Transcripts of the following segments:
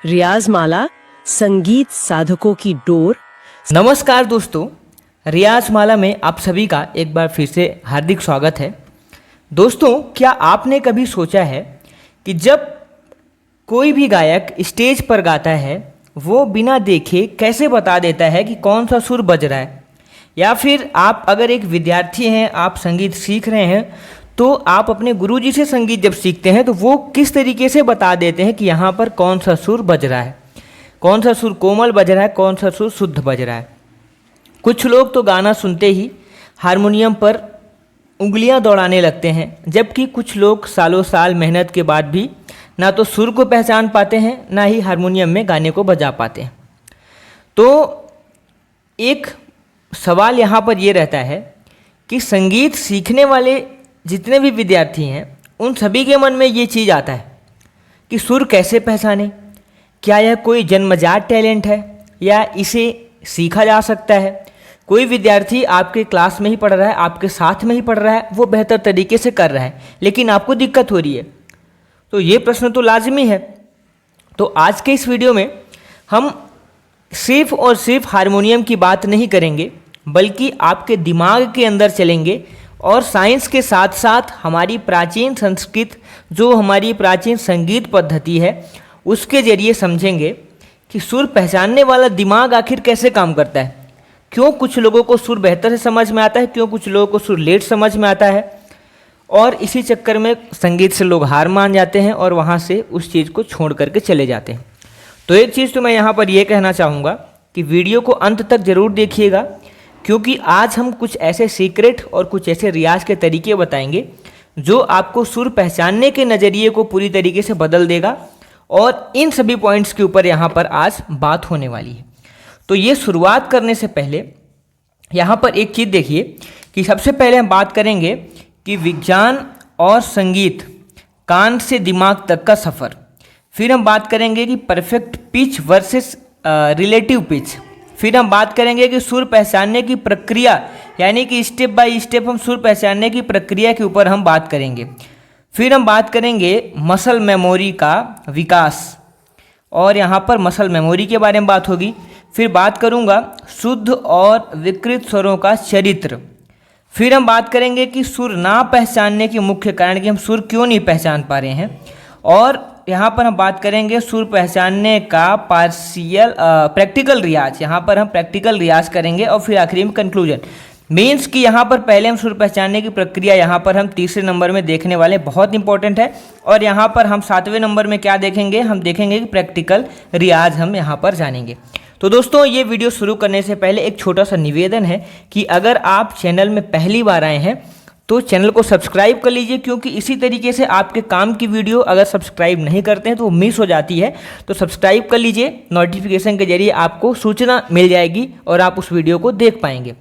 रियाज माला संगीत साधकों की डोर। नमस्कार दोस्तों, रियाज माला में आप सभी का एक बार फिर से हार्दिक स्वागत है। दोस्तों, क्या आपने कभी सोचा है कि जब कोई भी गायक स्टेज पर गाता है वो बिना देखे कैसे बता देता है कि कौन सा सुर बज रहा है? या फिर आप अगर एक विद्यार्थी हैं, आप संगीत सीख रहे हैं, तो आप अपने गुरुजी से संगीत जब सीखते हैं तो वो किस तरीके से बता देते हैं कि यहाँ पर कौन सा सुर बज रहा है, कौन सा सुर कोमल बज रहा है, कौन सा सुर शुद्ध बज रहा है। कुछ लोग तो गाना सुनते ही हारमोनियम पर उंगलियां दौड़ाने लगते हैं, जबकि कुछ लोग सालों साल मेहनत के बाद भी ना तो सुर को पहचान पाते हैं, ना ही हारमोनियम में गाने को बजा पाते हैं। तो एक सवाल यहाँ पर ये रहता है कि संगीत सीखने वाले जितने भी विद्यार्थी हैं उन सभी के मन में ये चीज़ आता है कि सुर कैसे पहचाने, क्या यह कोई जन्मजात टैलेंट है या इसे सीखा जा सकता है। कोई विद्यार्थी आपके क्लास में ही पढ़ रहा है, आपके साथ में ही पढ़ रहा है, वो बेहतर तरीके से कर रहा है, लेकिन आपको दिक्कत हो रही है। तो ये प्रश्न तो लाजमी है। तो आज के इस वीडियो में हम सिर्फ और सिर्फ हारमोनियम की बात नहीं करेंगे, बल्कि आपके दिमाग के अंदर चलेंगे और साइंस के साथ साथ हमारी प्राचीन संस्कृत, जो हमारी प्राचीन संगीत पद्धति है, उसके जरिए समझेंगे कि सुर पहचानने वाला दिमाग आखिर कैसे काम करता है। क्यों कुछ लोगों को सुर बेहतर से समझ में आता है, क्यों कुछ लोगों को सुर लेट समझ में आता है, और इसी चक्कर में संगीत से लोग हार मान जाते हैं और वहाँ से उस चीज़ को छोड़ करके चले जाते हैं। तो एक चीज़ तो मैं यहाँ पर ये कहना चाहूँगा कि वीडियो को अंत तक ज़रूर देखिएगा, क्योंकि आज हम कुछ ऐसे सीक्रेट और कुछ ऐसे रियाज के तरीके बताएंगे जो आपको सुर पहचानने के नज़रिए को पूरी तरीके से बदल देगा। और इन सभी पॉइंट्स के ऊपर यहाँ पर आज बात होने वाली है। तो ये शुरुआत करने से पहले यहाँ पर एक चीज़ देखिए कि सबसे पहले हम बात करेंगे कि विज्ञान और संगीत, कान से दिमाग तक का सफ़र। फिर हम बात करेंगे कि perfect pitch versus relative pitch. फिर हम बात करेंगे कि सुर पहचानने की प्रक्रिया, यानी कि स्टेप बाय स्टेप हम सुर पहचानने की प्रक्रिया के ऊपर हम बात करेंगे। फिर हम बात करेंगे मसल मेमोरी का विकास, और यहाँ पर मसल मेमोरी के बारे में बात होगी। फिर बात करूँगा शुद्ध और विकृत स्वरों का चरित्र। फिर हम बात करेंगे कि सुर ना पहचानने के मुख्य कारण, कि हम सुर क्यों नहीं पहचान पा रहे हैं। और यहाँ पर हम बात करेंगे सुर पहचानने का प्रैक्टिकल रियाज। यहाँ पर हम प्रैक्टिकल रियाज करेंगे। और फिर आखिरी में कंक्लूजन, मीन्स कि यहाँ पर पहले हम सुर पहचानने की प्रक्रिया यहाँ पर हम तीसरे नंबर में देखने वाले, बहुत इंपॉर्टेंट है। और यहाँ पर हम 7वें नंबर में क्या देखेंगे, हम देखेंगे कि प्रैक्टिकल रियाज हम यहाँ पर जानेंगे। तो दोस्तों, ये वीडियो शुरू करने से पहले एक छोटा सा निवेदन है कि अगर आप चैनल में पहली बार आए हैं तो चैनल को सब्सक्राइब कर लीजिए, क्योंकि इसी तरीके से आपके काम की वीडियो अगर सब्सक्राइब नहीं करते हैं तो वो मिस हो जाती है। तो सब्सक्राइब कर लीजिए, नोटिफिकेशन के जरिए आपको सूचना मिल जाएगी और आप उस वीडियो को देख पाएंगे।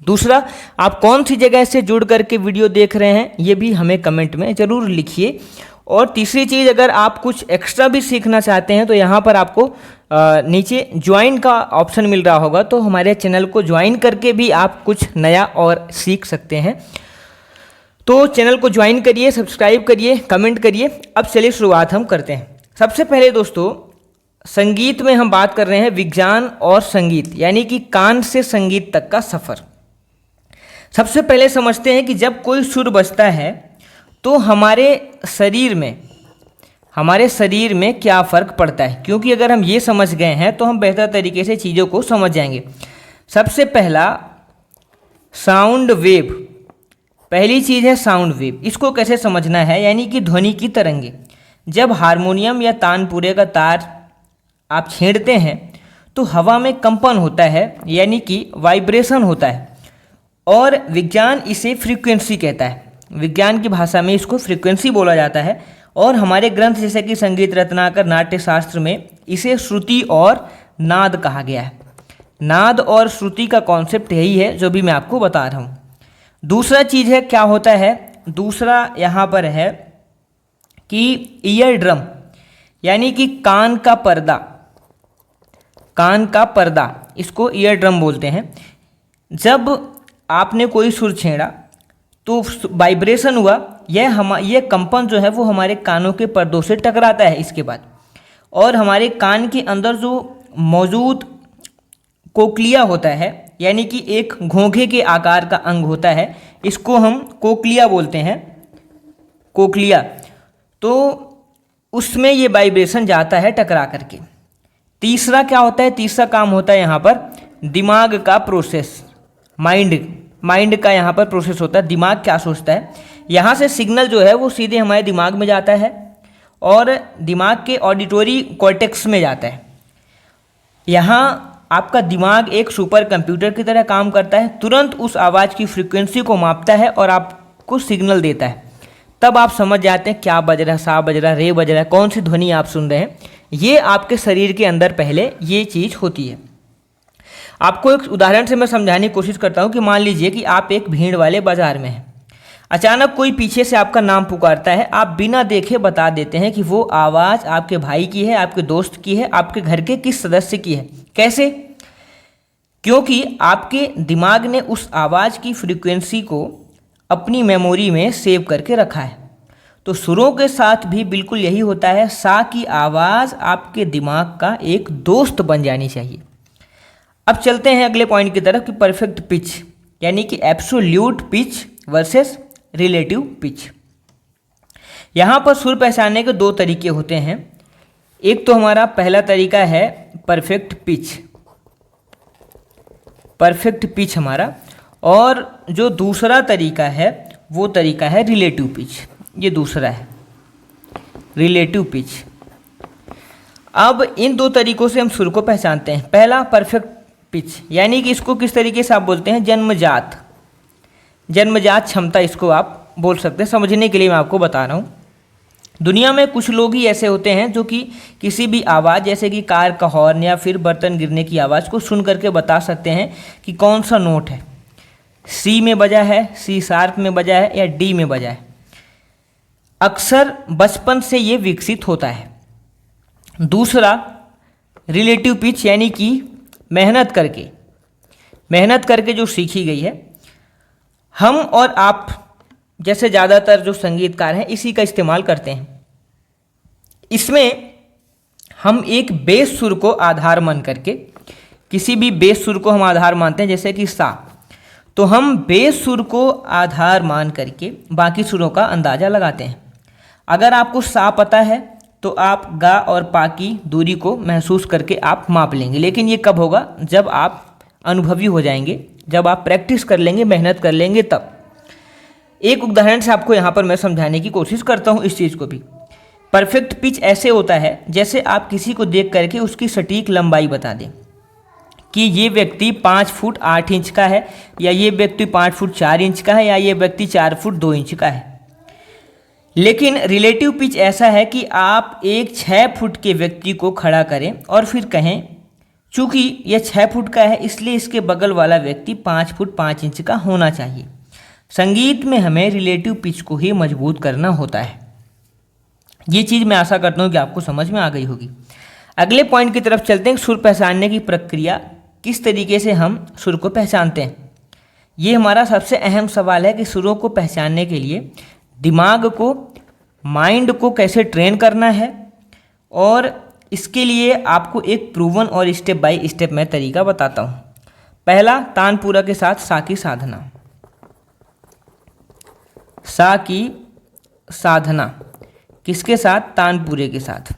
दूसरा, आप कौन सी जगह से जुड़ करके वीडियो देख रहे हैं ये भी हमें कमेंट में ज़रूर लिखिए। और तीसरी चीज़, अगर आप कुछ एक्स्ट्रा भी सीखना चाहते हैं तो यहाँ पर आपको नीचे ज्वाइन का ऑप्शन मिल रहा होगा, तो हमारे चैनल को ज्वाइन करके भी आप कुछ नया और सीख सकते हैं। तो चैनल को ज्वाइन करिए, सब्सक्राइब करिए, कमेंट करिए। अब चलिए शुरुआत हम करते हैं। सबसे पहले दोस्तों, संगीत में हम बात कर रहे हैं विज्ञान और संगीत, यानी कि कान से संगीत तक का सफ़र। सबसे पहले समझते हैं कि जब कोई सुर बजता है तो हमारे शरीर में क्या फ़र्क पड़ता है, क्योंकि अगर हम ये समझ गए हैं तो हम बेहतर तरीके से चीज़ों को समझ जाएंगे। सबसे पहला साउंड वेव, पहली चीज़ है साउंड वेव। इसको कैसे समझना है, यानी कि ध्वनि की तरंगे। जब हारमोनियम या तानपुरे का तार आप छेड़ते हैं तो हवा में कंपन होता है, यानी कि वाइब्रेशन होता है, और विज्ञान इसे फ्रीक्वेंसी कहता है। विज्ञान की भाषा में इसको फ्रीक्वेंसी बोला जाता है। और हमारे ग्रंथ जैसे कि संगीत रत्नाकर, नाट्य शास्त्र में इसे श्रुति और नाद कहा गया है। नाद और श्रुति का कॉन्सेप्ट यही है जो भी मैं आपको बता रहा हूँ। दूसरा चीज़ है, क्या होता है, दूसरा यहाँ पर है कि ईयर ड्रम, यानी कि कान का पर्दा, कान का पर्दा, इसको ईयर ड्रम बोलते हैं। जब आपने कोई सुर छेड़ा तो वाइब्रेशन हुआ, यह कंपन जो है वो हमारे कानों के पर्दों से टकराता है इसके बाद, और हमारे कान के अंदर जो मौजूद कोक्लिया होता है, यानी कि एक घोंघे के आकार का अंग होता है, इसको हम कोक्लिया बोलते हैं, कोक्लिया। तो उसमें ये वाइब्रेशन जाता है टकरा करके। तीसरा क्या होता है, तीसरा काम होता है यहाँ पर दिमाग का प्रोसेस, माइंड का यहाँ पर प्रोसेस होता है। दिमाग क्या सोचता है, यहाँ से सिग्नल जो है वो सीधे हमारे दिमाग में जाता है और दिमाग के ऑडिटरी कॉर्टेक्स में जाता है। यहाँ आपका दिमाग एक सुपर कंप्यूटर की तरह काम करता है, तुरंत उस आवाज़ की फ्रीक्वेंसी को मापता है और आपको सिग्नल देता है। तब आप समझ जाते हैं क्या बज रहा है, सा बज रहा है, रे बज रहा है, कौन सी ध्वनि आप सुन रहे हैं। ये आपके शरीर के अंदर पहले ये चीज़ होती है। आपको एक उदाहरण से मैं समझाने की कोशिश करता हूँ कि मान लीजिए कि आप एक भीड़ वाले बाजार में हैं, अचानक कोई पीछे से आपका नाम पुकारता है, आप बिना देखे बता देते हैं कि वो आवाज़ आपके भाई की है, आपके दोस्त की है, आपके घर के किस सदस्य की है। कैसे? क्योंकि आपके दिमाग ने उस आवाज़ की फ्रीक्वेंसी को अपनी मेमोरी में सेव करके रखा है। तो सुरों के साथ भी बिल्कुल यही होता है। सा की आवाज़ आपके दिमाग का एक दोस्त बन जानी चाहिए। अब चलते हैं अगले पॉइंट की तरफ कि परफेक्ट पिच, यानी कि absolute pitch versus relative pitch. यहाँ पर सुर पहचानने के दो तरीके होते हैं। एक तो हमारा पहला तरीका है परफेक्ट पिच, परफेक्ट पिच हमारा, और जो दूसरा तरीका है वो तरीका है रिलेटिव पिच। ये दूसरा है रिलेटिव पिच। अब इन दो तरीकों से हम सुर को पहचानते हैं। पहला परफेक्ट पिच, यानी कि इसको किस तरीके से आप बोलते हैं, जन्मजात क्षमता इसको आप बोल सकते हैं। समझने के लिए मैं आपको बता रहा हूँ। दुनिया में कुछ लोग ही ऐसे होते हैं जो कि किसी भी आवाज़, जैसे कि कार का हॉर्न या फिर बर्तन गिरने की आवाज़ को सुन करके बता सकते हैं कि कौन सा नोट है, सी में बजा है, सी शार्प में बजा है या डी में बजा है। अक्सर बचपन से ये विकसित होता है। दूसरा रिलेटिव पिच, यानी कि मेहनत करके जो सीखी गई है। हम और आप जैसे ज़्यादातर जो संगीतकार हैं इसी का इस्तेमाल करते हैं। इसमें हम एक बेस सुर को आधार मान करके, किसी भी बेस सुर को हम आधार मानते हैं, जैसे कि सा, तो हम बेस सुर को आधार मान करके बाकी सुरों का अंदाज़ा लगाते हैं। अगर आपको सा पता है तो आप गा और पा की दूरी को महसूस करके आप माप लेंगे। लेकिन ये कब होगा, जब आप अनुभवी हो जाएंगे, जब आप प्रैक्टिस कर लेंगे, मेहनत कर लेंगे तब। एक उदाहरण से आपको यहाँ पर मैं समझाने की कोशिश करता हूँ इस चीज़ को भी। परफेक्ट पिच ऐसे होता है जैसे आप किसी को देख करके उसकी सटीक लंबाई बता दें कि ये व्यक्ति 5 फुट 8 इंच का है, या ये व्यक्ति 5 फुट 4 इंच का है, या ये व्यक्ति 4 फुट 2 इंच का है। लेकिन रिलेटिव पिच ऐसा है कि आप एक 6 फुट के व्यक्ति को खड़ा करें और फिर कहें चूँकि यह 6 फुट का है इसलिए इसके बगल वाला व्यक्ति 5 फुट 5 इंच का होना चाहिए। संगीत में हमें रिलेटिव पिच को ही मजबूत करना होता है। ये चीज़ मैं आशा करता हूँ कि आपको समझ में आ गई होगी। अगले पॉइंट की तरफ चलते हैं, सुर पहचानने की प्रक्रिया, किस तरीके से हम सुर को पहचानते हैं। ये हमारा सबसे अहम सवाल है कि सुरों को पहचानने के लिए दिमाग को, माइंड को कैसे ट्रेन करना है, और इसके लिए आपको एक प्रूवन और स्टेप बाय स्टेप मैं तरीका बताता हूँ। पहला, तानपुरा के साथ सा की साधना। सा की साधना किसके साथ? तानपुरे के साथ।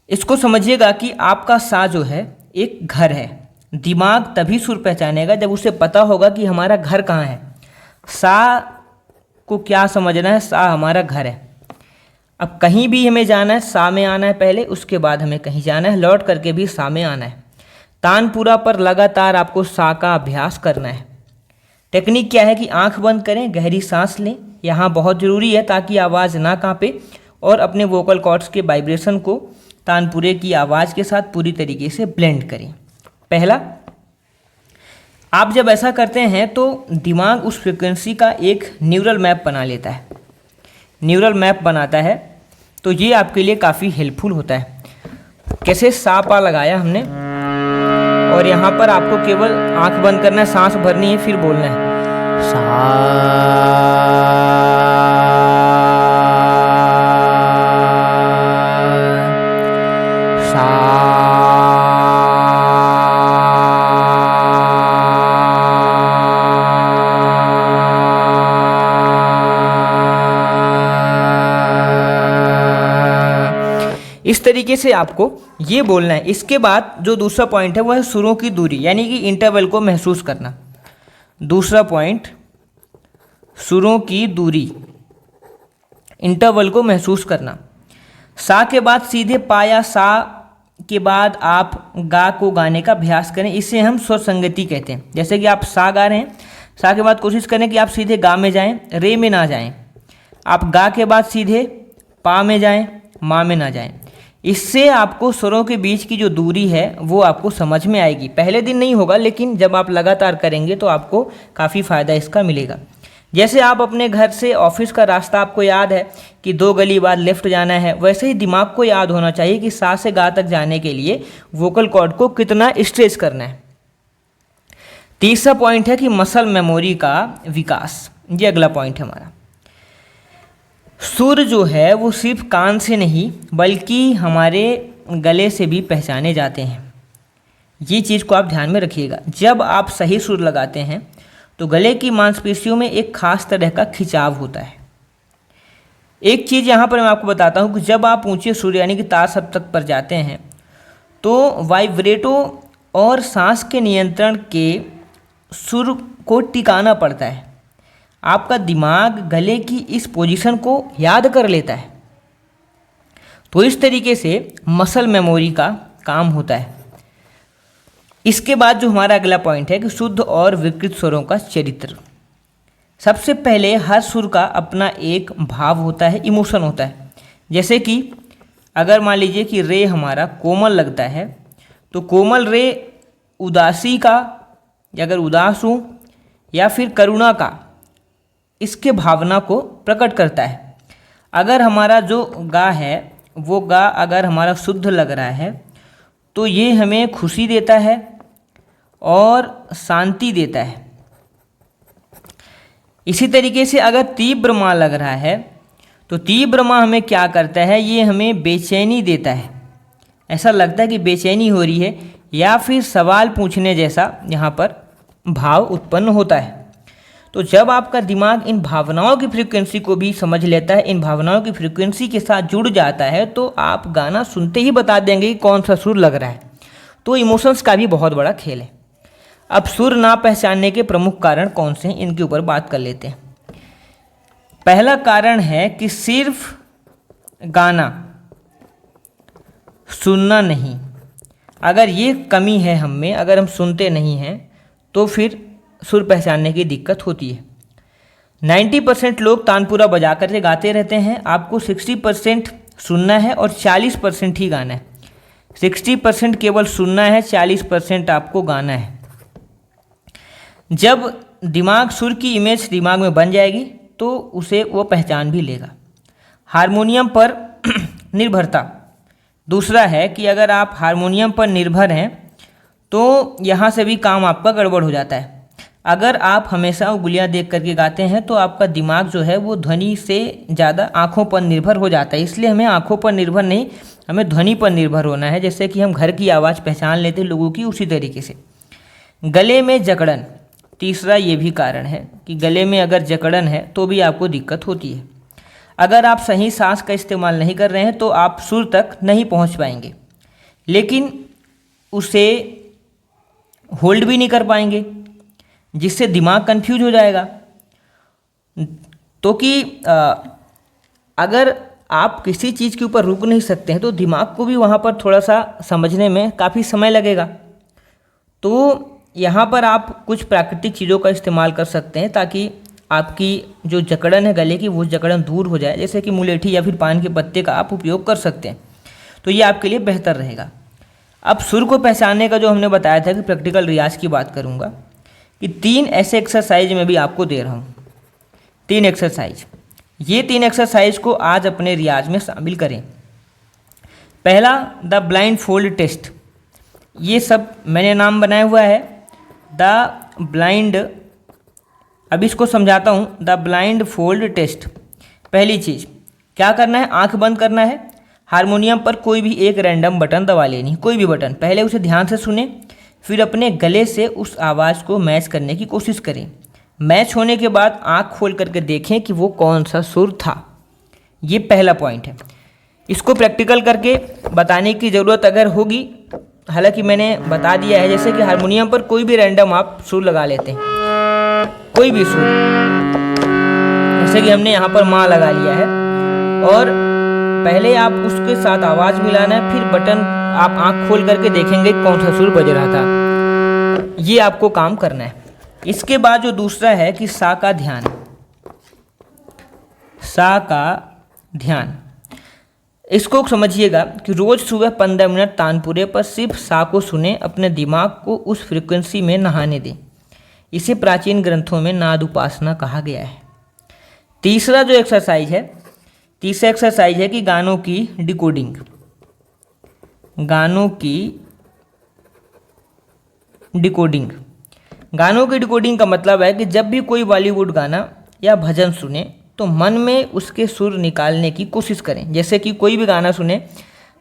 इसको समझिएगा कि आपका सा जो है एक घर है। दिमाग तभी सुर पहचानेगा जब उसे पता होगा कि हमारा घर कहाँ है। सा को क्या समझना है, सा हमारा घर है। अब कहीं भी हमें जाना है सा में आना है पहले, उसके बाद हमें कहीं जाना है, लौट करके भी सा में आना है। तानपुरा पर लगातार आपको सा का अभ्यास करना है। टेक्निक क्या है कि आंख बंद करें, गहरी सांस लें, यहाँ बहुत ज़रूरी है ताकि आवाज़ ना कांपे, और अपने वोकल कॉर्ड्स के वाइब्रेशन को तानपुरे की आवाज़ के साथ पूरी तरीके से ब्लेंड करें। पहला, आप जब ऐसा करते हैं तो दिमाग उस फ्रिक्वेंसी का एक न्यूरल मैप बना लेता है। न्यूरल मैप बनाता है तो ये आपके लिए काफ़ी हेल्पफुल होता है। कैसे? सा पा लगाया हमने, और यहाँ पर आपको केवल आंख बंद करना है, सांस भरनी है, फिर बोलना है सा। इस तरीके से आपको ये बोलना है। इसके बाद जो दूसरा पॉइंट है वो है सुरों की दूरी, यानी कि इंटरवल को महसूस करना। दूसरा पॉइंट, सुरों की दूरी, इंटरवल को महसूस करना। सा के बाद सीधे पा या सा के बाद आप गा को गाने का अभ्यास करें, इसे हम स्वर संगति कहते हैं। जैसे कि आप सा गा रहे हैं, सा के बाद कोशिश करें कि आप सीधे गा में जाएं, रे में ना जाएं। आप गा के बाद सीधे पा में जाएं, मा में ना जाएं। इससे आपको स्वरों के बीच की जो दूरी है वो आपको समझ में आएगी। पहले दिन नहीं होगा, लेकिन जब आप लगातार करेंगे तो आपको काफ़ी फ़ायदा इसका मिलेगा। जैसे आप अपने घर से ऑफिस का रास्ता आपको याद है कि 2 गली बाद लेफ्ट जाना है, वैसे ही दिमाग को याद होना चाहिए कि सा से गा तक जाने के लिए वोकल कॉर्ड को कितना स्ट्रेच करना है। तीसरा पॉइंट है कि मसल मेमोरी का विकास। ये अगला पॉइंट है हमारा। सुर जो है वो सिर्फ कान से नहीं बल्कि हमारे गले से भी पहचाने जाते हैं। ये चीज़ को आप ध्यान में रखिएगा। जब आप सही सुर लगाते हैं तो गले की मांसपेशियों में एक खास तरह का खिंचाव होता है। एक चीज़ यहाँ पर मैं आपको बताता हूँ कि जब आप ऊंचे सुर यानी कि ता सप्तक पर जाते हैं तो वाइब्रेटो और सांस के नियंत्रण के सुर को टिकाना पड़ता है। आपका दिमाग गले की इस पोजीशन को याद कर लेता है। तो इस तरीके से मसल मेमोरी का काम होता है। इसके बाद जो हमारा अगला पॉइंट है कि शुद्ध और विकृत स्वरों का चरित्र। सबसे पहले हर सुर का अपना एक भाव होता है, इमोशन होता है। जैसे कि अगर मान लीजिए कि रे हमारा कोमल लगता है तो कोमल रे उदासी का, या अगर उदास हूँ या फिर करुणा का, इसके भावना को प्रकट करता है। अगर हमारा जो गा है वो गा अगर हमारा शुद्ध लग रहा है तो ये हमें खुशी देता है और शांति देता है। इसी तरीके से अगर तीव्र मा लग रहा है तो तीव्र मा हमें क्या करता है, ये हमें बेचैनी देता है। ऐसा लगता है कि बेचैनी हो रही है या फिर सवाल पूछने जैसा यहाँ पर भाव उत्पन्न होता है। तो जब आपका दिमाग इन भावनाओं की फ्रीक्वेंसी को भी समझ लेता है, इन भावनाओं की फ्रीक्वेंसी के साथ जुड़ जाता है, तो आप गाना सुनते ही बता देंगे कि कौन सा सुर लग रहा है। तो इमोशंस का भी बहुत बड़ा खेल है। अब सुर ना पहचानने के प्रमुख कारण कौन से हैं, इनके ऊपर बात कर लेते हैं। पहला कारण है कि सिर्फ गाना, सुनना नहीं। अगर ये कमी है हम में, अगर हम सुनते नहीं हैं तो फिर सुर पहचानने की दिक्कत होती है। 90% लोग तानपुरा बजा कर के गाते रहते हैं। आपको 60% सुनना है और 40% ही गाना है। 60% केवल सुनना है, 40% आपको गाना है। जब दिमाग सुर की इमेज दिमाग में बन जाएगी तो उसे वो पहचान भी लेगा। हारमोनियम पर निर्भरता। दूसरा है कि अगर आप हारमोनियम पर निर्भर हैं तो यहाँ से भी काम आपका गड़बड़ हो जाता है। अगर आप हमेशा उंगलियां देख करके गाते हैं तो आपका दिमाग जो है वो ध्वनि से ज़्यादा आँखों पर निर्भर हो जाता है। इसलिए हमें आँखों पर निर्भर नहीं, हमें ध्वनि पर निर्भर होना है। जैसे कि हम घर की आवाज़ पहचान लेते हैं लोगों की, उसी तरीके से। गले में जकड़न, तीसरा ये भी कारण है कि गले में अगर जकड़न है तो भी आपको दिक्कत होती है। अगर आप सही सांस का इस्तेमाल नहीं कर रहे हैं तो आप सुर तक नहीं पहुँच पाएंगे, लेकिन उसे होल्ड भी नहीं कर पाएंगे, जिससे दिमाग कंफ्यूज हो जाएगा। तो कि अगर आप किसी चीज़ के ऊपर रुक नहीं सकते हैं तो दिमाग को भी वहाँ पर थोड़ा सा समझने में काफ़ी समय लगेगा। तो यहाँ पर आप कुछ प्राकृतिक चीज़ों का इस्तेमाल कर सकते हैं ताकि आपकी जो जकड़न है गले की, वो जकड़न दूर हो जाए। जैसे कि मुलेठी या फिर पान के पत्ते का आप उपयोग कर सकते हैं, तो ये आपके लिए बेहतर रहेगा। अब सुर को पहचानने का जो हमने बताया था कि प्रैक्टिकल रियाज की बात करूँगा कि 3 ऐसे एक्सरसाइज में भी आपको दे रहा हूँ। 3 एक्सरसाइज, ये 3 एक्सरसाइज को आज अपने रियाज में शामिल करें। पहला, द ब्लाइंड फोल्ड टेस्ट। ये सब मैंने नाम बनाया हुआ है, द ब्लाइंड। अब इसको समझाता हूँ। The blindfold test. पहली चीज़ क्या करना है, आंख बंद करना है, हारमोनियम पर कोई भी एक रैंडम बटन दबा लेनी, कोई भी बटन। पहले उसे ध्यान से सुने, फिर अपने गले से उस आवाज़ को मैच करने की कोशिश करें। मैच होने के बाद आँख खोल करके देखें कि वो कौन सा सुर था। ये पहला पॉइंट है। इसको प्रैक्टिकल करके बताने की ज़रूरत अगर होगी, हालांकि मैंने बता दिया है, जैसे कि हारमोनियम पर कोई भी रैंडम आप सुर लगा लेते हैं, कोई भी सुर, जैसे कि हमने यहाँ पर माँ लगा लिया है, और पहले आप उसके साथ आवाज़ मिलाना है, फिर बटन आप आँख खोल करके देखेंगे कौन सा सुर बज रहा था। ये आपको काम करना है। इसके बाद जो दूसरा है कि सा का ध्यान, सा का ध्यान, इसको समझिएगा कि रोज़ सुबह 15 मिनट तानपुरे पर सिर्फ सा को सुने, अपने दिमाग को उस फ्रीक्वेंसी में नहाने दें। इसे प्राचीन ग्रंथों में नाद उपासना कहा गया है। तीसरा जो एक्सरसाइज है, तीसरा एक्सरसाइज है कि गानों की डिकोडिंग। गानों की डिकोडिंग, गानों की डिकोडिंग का मतलब है कि जब भी कोई बॉलीवुड गाना या भजन सुने तो मन में उसके सुर निकालने की कोशिश करें। जैसे कि कोई भी गाना सुने,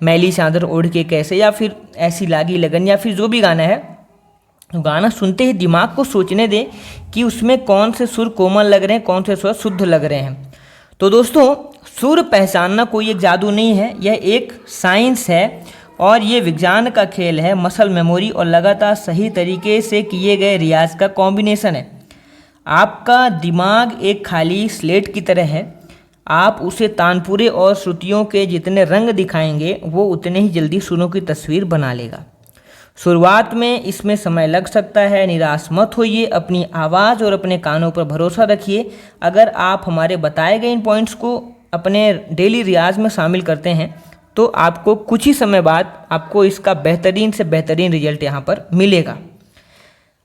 मैली चादर ओढ़ के कैसे, या फिर ऐसी लागी लगन, या फिर जो भी गाना है, तो गाना सुनते ही दिमाग को सोचने दें कि उसमें कौन से सुर कोमल लग रहे हैं, कौन से सुर शुद्ध लग रहे हैं। तो दोस्तों, सुर पहचानना कोई एक जादू नहीं है, यह एक साइंस है और ये विज्ञान का खेल है। मसल मेमोरी और लगातार सही तरीके से किए गए रियाज का कॉम्बिनेशन है। आपका दिमाग एक खाली स्लेट की तरह है, आप उसे तानपुरे और श्रुतियों के जितने रंग दिखाएंगे वो उतने ही जल्दी सुरों की तस्वीर बना लेगा। शुरुआत में इसमें समय लग सकता है, निराश मत होइए, अपनी आवाज़ और अपने कानों पर भरोसा रखिए। अगर आप हमारे बताए गए इन पॉइंट्स को अपने डेली रियाज में शामिल करते हैं तो आपको कुछ ही समय बाद आपको इसका बेहतरीन से बेहतरीन रिजल्ट यहाँ पर मिलेगा।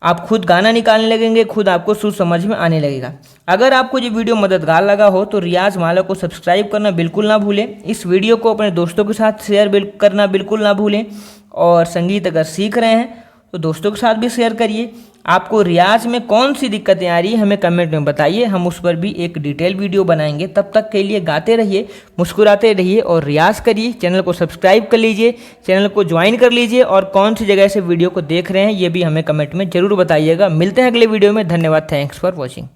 आप खुद गाना निकालने लगेंगे, खुद आपको सुर समझ में आने लगेगा। अगर आपको ये वीडियो मददगार लगा हो तो रियाज माला को सब्सक्राइब करना बिल्कुल ना भूलें। इस वीडियो को अपने दोस्तों के साथ शेयर करना बिल्कुल ना भूलें, और संगीत अगर सीख रहे हैं तो दोस्तों के साथ भी शेयर करिए। आपको रियाज में कौन सी दिक्कतें आ रही है हमें कमेंट में बताइए, हम उस पर भी एक डिटेल वीडियो बनाएंगे। तब तक के लिए गाते रहिए, मुस्कुराते रहिए और रियाज करिए। चैनल को सब्सक्राइब कर लीजिए, चैनल को ज्वाइन कर लीजिए, और कौन सी जगह से वीडियो को देख रहे हैं ये भी हमें कमेंट में ज़रूर बताइएगा। मिलते हैं अगले वीडियो में। धन्यवाद, थैंक्स फॉर वॉचिंग।